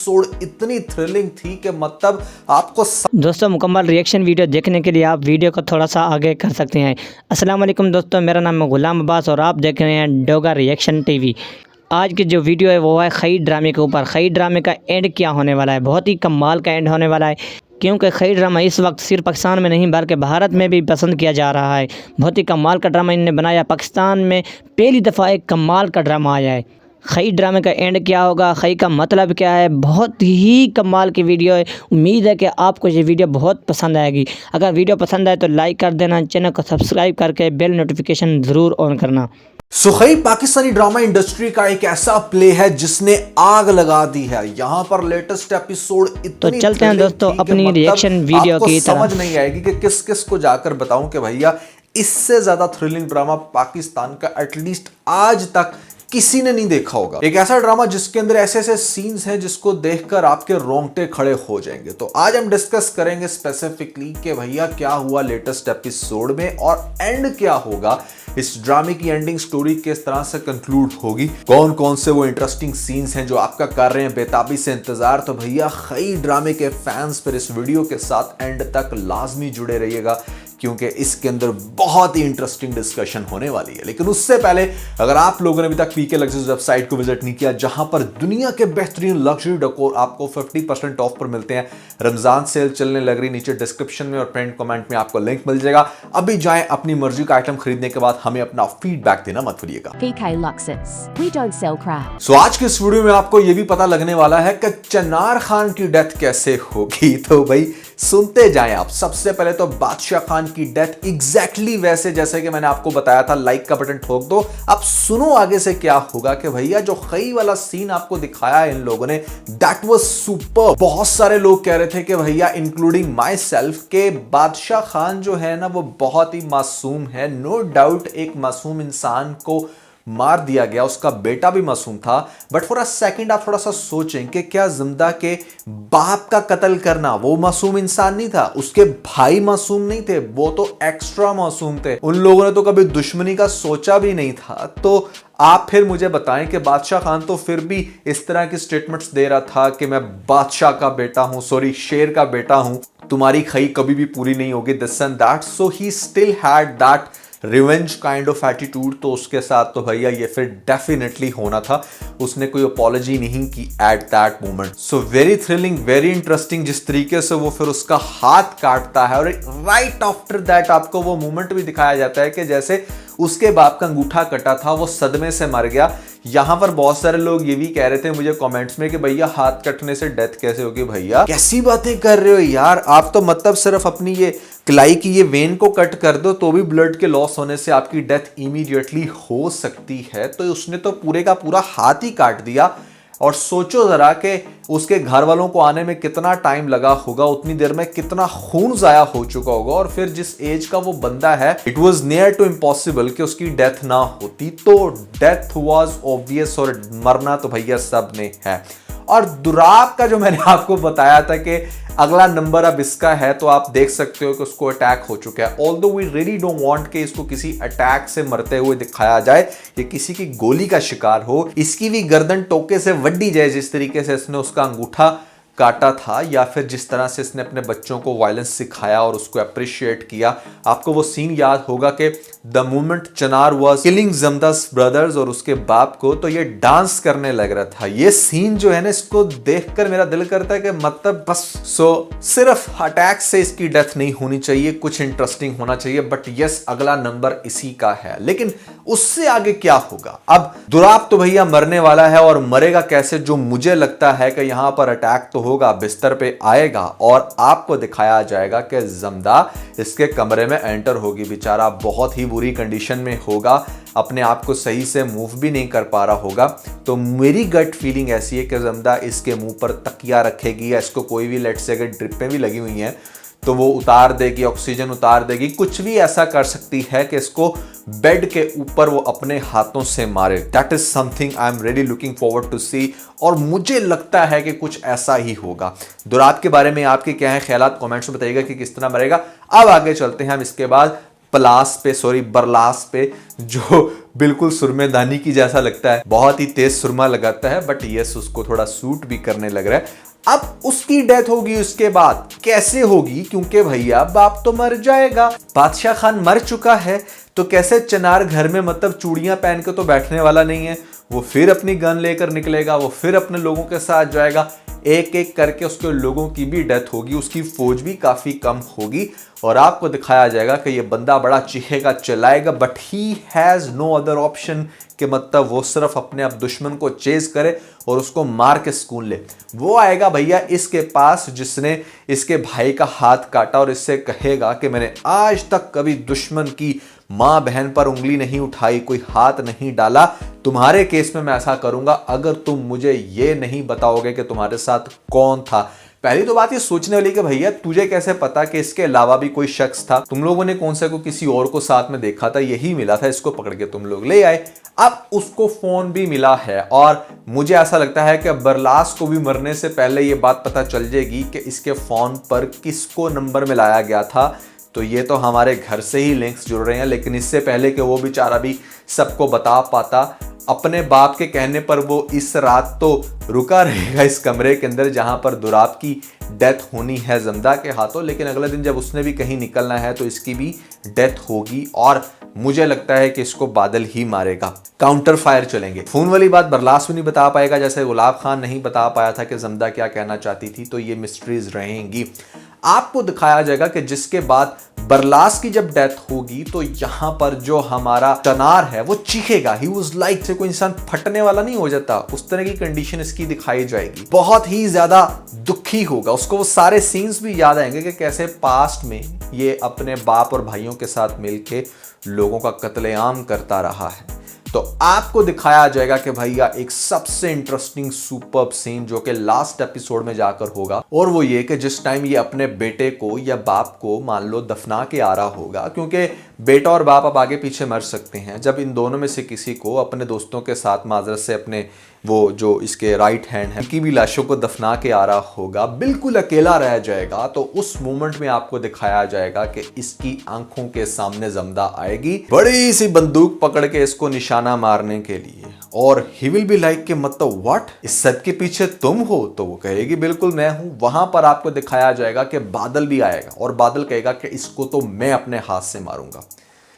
Episode इतनी thrilling थी कि मतलब आपको दोस्तों मुकम्मल रिएक्शन वीडियो देखने के लिए आप वीडियो को थोड़ा सा आगे कर सकते हैं। अस्सलाम वालेकुम दोस्तों, मेरा नाम है गुलाम अब्बास और आप देख रहे हैं डोगा रिएक्शन टीवी। आज की जो वीडियो है वो है खई ड्रामे के ऊपर। खई ड्रामे का एंड क्या होने वाला है, बहुत ही कमाल का एंड होने वाला है, क्योंकि खई ड्रामा इस वक्त सिर्फ पाकिस्तान में नहीं बल्कि भारत में भी पसंद किया जा रहा है। बहुत ही कमाल का ड्रामा इन्होंने बनाया। पाकिस्तान में पहली दफ़ा एक कमाल का ड्रामा आया है। खई ड्रामे का एंड क्या होगा, खई का मतलब क्या है, बहुत ही कमाल की वीडियो है। उम्मीद है कि आपको ये वीडियो बहुत पसंद आएगी। अगर वीडियो पसंद आए तो लाइक कर देना, चैनल को सब्सक्राइब करके बेल नोटिफिकेशन ज़रूर ऑन करना। सुखई पाकिस्तानी ड्रामा इंडस्ट्री का एक ऐसा प्ले है जिसने आग लगा दी है। यहाँ पर लेटेस्ट एपिसोड इतनी तो चलते हैं दोस्तों अपनी रिएक्शन वीडियो की तरफ। समझ नहीं आएगी कि किस किस को जाकर बताऊं कि भैया इससे ज्यादा थ्रिलिंग ड्रामा पाकिस्तान का एटलीस्ट आज तक किसी ने नहीं देखा होगा। एक ऐसा ड्रामा जिसके अंदर ऐसे ऐसे सीन्स हैं जिसको देखकर आपके रोंगटे खड़े हो जाएंगे। तो आज हम डिस्कस करेंगे स्पेसिफिकली कि भैया क्या हुआ लेटेस्ट एपिसोड में और एंड क्या होगा, इस ड्रामे की एंडिंग स्टोरी किस तरह से कंक्लूड होगी, कौन कौन से वो इंटरेस्टिंग सीन्स हैं जो आपका कर रहे हैं बेताबी से इंतजार। तो भैया खई ड्रामे के फैंस पर इस वीडियो के साथ एंड तक लाजमी जुड़े रहिएगा, क्योंकि इसके अंदर बहुत ही इंटरेस्टिंग डिस्कशन होने वाली है। लेकिन उससे पहले अगर आप लोगों ने अभी तक पीके लग्जरीज वेबसाइट को विजिट नहीं किया, जहां पर दुनिया के बेहतरीन लग्जरी डेकोर आपको 50% ऑफ पर मिलते हैं, रमजान सेल चलने लग रही, नीचे डिस्क्रिप्शन में और पिन कमेंट में आपको लिंक मिल जाएगा। अभी जाएं, अपनी मर्जी का आइटम खरीदने के बाद हमें अपना फीडबैक देना मत भूलिएगा। PK Luxus. We don't sell crap. सो आज के इस वीडियो में आपको यह भी पता लगने वाला है कि चनार खान की डेथ कैसे होगी। तो भाई सुनते जाएं आप। सबसे पहले तो बादशाह खान की डेथ एग्जैक्टली वैसे जैसे कि मैंने आपको बताया था। लाइक का बटन ठोक दो। अब सुनो आगे से क्या होगा कि भैया जो खई वाला सीन आपको दिखाया है इन लोगों ने, दैट वाज सुपर। बहुत सारे लोग कह रहे थे कि भैया इंक्लूडिंग माई सेल्फ के बादशाह खान जो है ना वो बहुत ही मासूम है। नो डाउट एक मासूम इंसान को मार दिया गया, उसका बेटा भी मासूम था। बट फॉर अ सेकंड आप थोड़ा सा सोचें कि क्या जिंदा के बाप का कत्ल करना वो मासूम इंसान नहीं था, उसके भाई मासूम नहीं थे, वो तो एक्स्ट्रा मासूम थे। उन लोगों ने तो कभी दुश्मनी का सोचा भी नहीं था। तो आप फिर मुझे बताएं कि बादशाह खान तो फिर भी इस तरह की स्टेटमेंट्स दे रहा था कि मैं बादशाह का बेटा हूं, सॉरी शेर का बेटा हूं, तुम्हारी खई कभी भी पूरी नहीं होगी, this and that. So he still had that revenge kind of attitude. तो उसके साथ तो भैया ये फिर डेफिनेटली होना था। उसने कोई अपॉलॉजी नहीं की at that moment. So very thrilling, very interesting जिस तरीके से वो फिर उसका हाथ काटता है और राइट आफ्टर दैट आपको वो मोमेंट भी दिखाया जाता है कि जैसे उसके बाप का अंगूठा कटा था, वो सदमे से मर गया। यहां पर बहुत सारे लोग ये भी कह रहे थे मुझे कमेंट्स में कि भैया हाथ कटने से डेथ कैसे होगी। भैया कैसी बातें कर रहे हो यार आप, तो मतलब सिर्फ अपनी ये कलाई की ये वेन को कट कर दो तो भी ब्लड के लॉस होने से आपकी डेथ इमीडिएटली हो सकती है। तो उसने तो पूरे का पूरा हाथ ही काट दिया। और सोचो जरा कि उसके घर वालों को आने में कितना टाइम लगा होगा, उतनी देर में कितना खून जाया हो चुका होगा। और फिर जिस एज का वो बंदा है, it was near to impossible कि उसकी डेथ ना होती। तो डेथ वाज ऑब्वियस और मरना तो भैया सब ने है। और दुराब का जो मैंने आपको बताया था कि अगला नंबर अब इसका है, तो आप देख सकते हो कि उसको अटैक हो चुका है। Although we really don't want कि इसको किसी अटैक से मरते हुए दिखाया जाए या किसी की गोली का शिकार हो, इसकी भी गर्दन टोके से वड्डी जाए जिस तरीके से इसने उसका अंगूठा काटा था, या फिर जिस तरह से इसने अपने बच्चों को वायलेंस सिखाया और उसको अप्रिशिएट किया। आपको वो सीन याद होगा कि द मोमेंट चनार वाज किलिंग जमदास ब्रदर्स और उसके बाप को, तो ये डांस करने लग रहा था। ये सीन जो है ना, इसको देखकर मेरा दिल करता है कि मतलब बस सिर्फ अटैक से इसकी डेथ नहीं होनी चाहिए, कुछ इंटरेस्टिंग होना चाहिए। बट यस, अगला नंबर इसी का है। लेकिन उससे आगे क्या होगा? अब दुराब तो भैया मरने वाला है, और मरेगा कैसे? जो मुझे लगता है कि यहां पर अटैक तो होगा, बिस्तर पे आएगा और आपको दिखाया जाएगा कि जमदा इसके कमरे में एंटर होगी। बेचारा बहुत ही बुरी कंडीशन में होगा, अपने आप को सही से मूव भी नहीं कर पा रहा होगा। तो मेरी गट फीलिंग ऐसी है कि जमदा इसके मुंह पर तकिया रखेगी, या इसको कोई भी लेट से अगर ड्रिपें भी लगी हुई हैं तो वो उतार देगी, ऑक्सीजन उतार देगी, कुछ भी ऐसा कर सकती है कि इसको बेड के ऊपर वो अपने हाथों से मारे। That is something I am really looking forward to see. और मुझे लगता है कि कुछ ऐसा ही होगा। दुराब के बारे में आपके क्या है ख्यालात, कमेंट्स में बताइएगा कि किस तरह मरेगा। अब आगे चलते हैं हम इसके बाद पलास पे, सॉरी बरलास पे, जो बिल्कुल सुरमेदानी की जैसा लगता है, बहुत ही तेज सुरमा लगाता है, बट यस उसको थोड़ा सूट भी करने लग रहा है। अब उसकी डेथ होगी, उसके बाद कैसे होगी, क्योंकि भैया बाप तो मर जाएगा, बादशाह खान मर चुका है, तो कैसे चनार घर में मतलब चूड़ियां पहन के तो बैठने वाला नहीं है, वो फिर अपनी गन लेकर निकलेगा, वो फिर अपने लोगों के साथ जाएगा, एक एक करके उसके लोगों की भी डेथ होगी, उसकी फौज भी काफी कम होगी और आपको दिखाया जाएगा कि ये बंदा बड़ा चीखेगा चिल्लाएगा, but he has no other option कि मतलब वो सिर्फ अपने आप दुश्मन को चेज करे और उसको मार के सुकून ले। वो आएगा भैया इसके पास जिसने इसके भाई का हाथ काटा और इससे कहेगा कि मैंने आज तक कभी दुश्मन की मां बहन पर उंगली नहीं उठाई, कोई हाथ नहीं डाला, तुम्हारे केस में मैं ऐसा करूंगा अगर तुम मुझे ये नहीं बताओगे कि तुम्हारे साथ कौन था। पहली तो बात ये सोचने वाली कि भैया तुझे कैसे पता कि इसके अलावा भी कोई शख्स था, तुम लोगों ने कौन सा को किसी और को साथ में देखा था, यही मिला था, इसको पकड़ के तुम लोग ले आए। अब उसको फोन भी मिला है और मुझे ऐसा लगता है कि बरलास को भी मरने से पहले ये बात पता चल जाएगी कि इसके फोन पर किसको नंबर मिलाया गया था। तो ये तो हमारे घर से ही लिंक्स जुड़ रहे हैं, लेकिन इससे पहले कि वो बेचारा भी सबको बता पाता, अपने बाप के कहने पर वो इस रात तो रुका रहेगा इस कमरे के अंदर जहां पर दुराब की डेथ होनी है जमदा के हाथों, लेकिन अगले दिन जब उसने भी कहीं निकलना है तो इसकी भी डेथ होगी और मुझे लगता है कि इसको बादल ही मारेगा। काउंटर फायर चलेंगे। फोन वाली बात बरलास भी नहीं बता पाएगा, जैसे गुलाब खान नहीं बता पाया था कि जमदा क्या कहना चाहती थी, तो ये मिस्ट्रीज रहेंगी। आपको दिखाया जाएगा कि जिसके बाद बरलास की जब डेथ होगी तो यहां पर जो हमारा चनार है वो चीखेगा, ही वाज लाइक, से कोई इंसान फटने वाला नहीं हो जाता, उस तरह की कंडीशन इसकी दिखाई जाएगी। बहुत ही ज्यादा दुखी होगा, उसको वो सारे सीन्स भी याद आएंगे कि कैसे पास्ट में ये अपने बाप और भाइयों के साथ मिलके लोगों का कत्लेआम करता रहा है। तो आपको दिखाया जाएगा कि भैया एक सबसे इंटरेस्टिंग सुपर्ब सीन जो कि लास्ट एपिसोड में जाकर होगा, और वो ये कि जिस टाइम ये अपने बेटे को या बाप को मान लो दफना के आ रहा होगा, क्योंकि बेटा और बाप अब आगे पीछे मर सकते हैं, जब इन दोनों में से किसी को अपने दोस्तों के साथ माजरत से अपने वो जो इसके राइट हैंड है उनकी भी लाशों को दफना के आ रहा होगा, बिल्कुल अकेला रह जाएगा, तो उस मोमेंट में आपको दिखाया जाएगा कि इसकी आंखों के सामने जमदा आएगी बड़ी सी बंदूक पकड़ के इसको निशाना मारने के लिए, और ही विल बी लाइक के मतलब व्हाट, इस सब के पीछे तुम हो, तो वो कहेगी बिल्कुल मैं हूं। वहां पर आपको दिखाया जाएगा कि बादल भी आएगा और बादल कहेगा कि इसको तो मैं अपने हाथ से मारूंगा,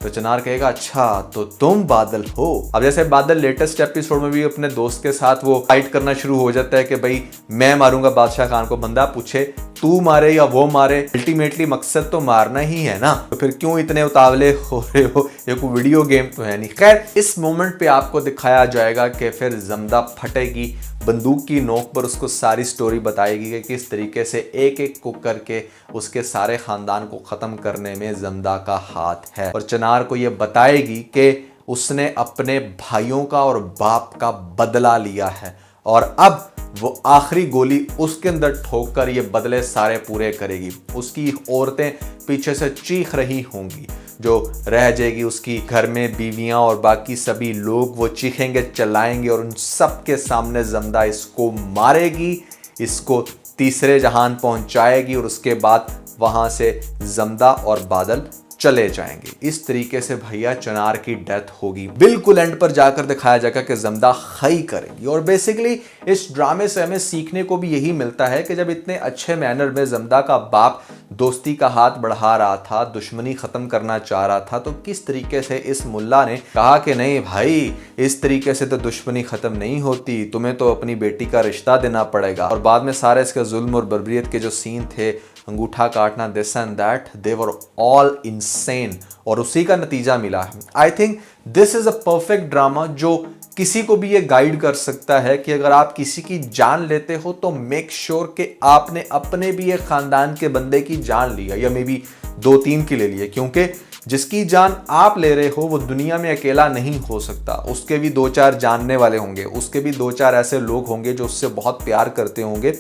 तो चनार कहेगा अच्छा तो तुम बादल हो। अब जैसे बादल लेटेस्ट एपिसोड में भी अपने दोस्त के साथ वो फाइट करना शुरू हो जाता है कि भाई मैं मारूंगा बादशाह खान को, बंदा पूछे तू मारे या वो मारे, अल्टीमेटली मकसद तो मारना ही है ना, तो फिर क्यों इतने उतावले हो रहे हो, ये कोई वीडियो गेम तो है नहीं। खैर इस मोमेंट पे आपको दिखाया जाएगा कि फिर जमदा फटेगी, बंदूक की नोक पर उसको सारी स्टोरी बताएगी कि किस तरीके से एक एक को करके उसके सारे खानदान को खत्म करने में जमदा का हाथ है, और चनार को ये बताएगी कि उसने अपने भाइयों का और बाप का बदला लिया है और अब वो आखिरी गोली उसके अंदर ठोक कर ये बदले सारे पूरे करेगी। उसकी औरतें पीछे से चीख रही होंगी, जो रह जाएगी उसकी घर में बीवियां और बाकी सभी लोग, वो चीखेंगे चिल्लाएंगे और उन सब के सामने जमदा इसको मारेगी, इसको तीसरे जहान पहुंचाएगी और उसके बाद वहां से जमदा और बादल चले जाएंगे। इस तरीके से भैया चनार की डेथ होगी। बिल्कुल एंड पर जाकर दिखाया जाएगा कि जमदा खई करेंगी, और बेसिकली इस ड्रामे से हमें सीखने को भी यही मिलता है कि जब इतने अच्छे मैनर में जमदा का बाप दोस्ती का हाथ बढ़ा रहा था, दुश्मनी खत्म करना चाह रहा था, तो किस तरीके से इस मुल्ला ने कहा कि नहीं भाई इस तरीके से तो दुश्मनी खत्म नहीं होती, तुम्हें तो अपनी बेटी का रिश्ता देना पड़ेगा। और बाद में सारे इसके जुल्म और बर्बरियत के जो सीन थे, अंगूठा काटना, this and that, they were all insane, और उसी का नतीजा मिला है। I think this is a perfect drama जो किसी को भी ये गाइड कर सकता है कि अगर आप किसी की जान लेते हो तो मेक श्योर कि आपने अपने भी एक खानदान के बंदे की जान लिया, या मे बी 2-3 की ले लिए, क्योंकि जिसकी जान आप ले रहे हो वो दुनिया में अकेला नहीं हो सकता, उसके भी 2-4 जानने वाले होंगे, उसके भी 2-4 ऐसे लोग होंगे जो उससे बहुत प्यार करते होंगे,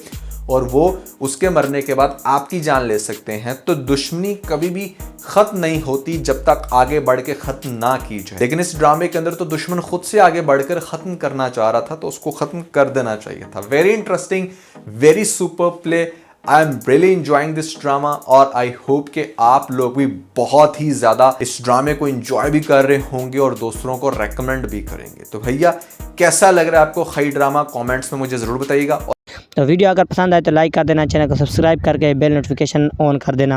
और वो उसके मरने के बाद आपकी जान ले सकते हैं। तो दुश्मनी कभी भी खत्म नहीं होती जब तक आगे बढ़ के खत्म ना की जाए, लेकिन इस ड्रामे के अंदर तो दुश्मन खुद से आगे बढ़कर खत्म करना चाह रहा था, तो उसको खत्म कर देना चाहिए था। Very interesting, very super play. I am really enjoying this drama और आई होप कि आप लोग भी बहुत ही ज्यादा इस ड्रामे को इंजॉय भी कर रहे होंगे और दूसरों को रेकमेंड भी करेंगे। तो भैया कैसा लग रहा है आपको खई ड्रामा, कमेंट्स में मुझे जरूर बताइएगा। तो वीडियो अगर पसंद आए तो लाइक कर देना, चैनल को सब्सक्राइब करके बेल नोटिफिकेशन ऑन कर देना।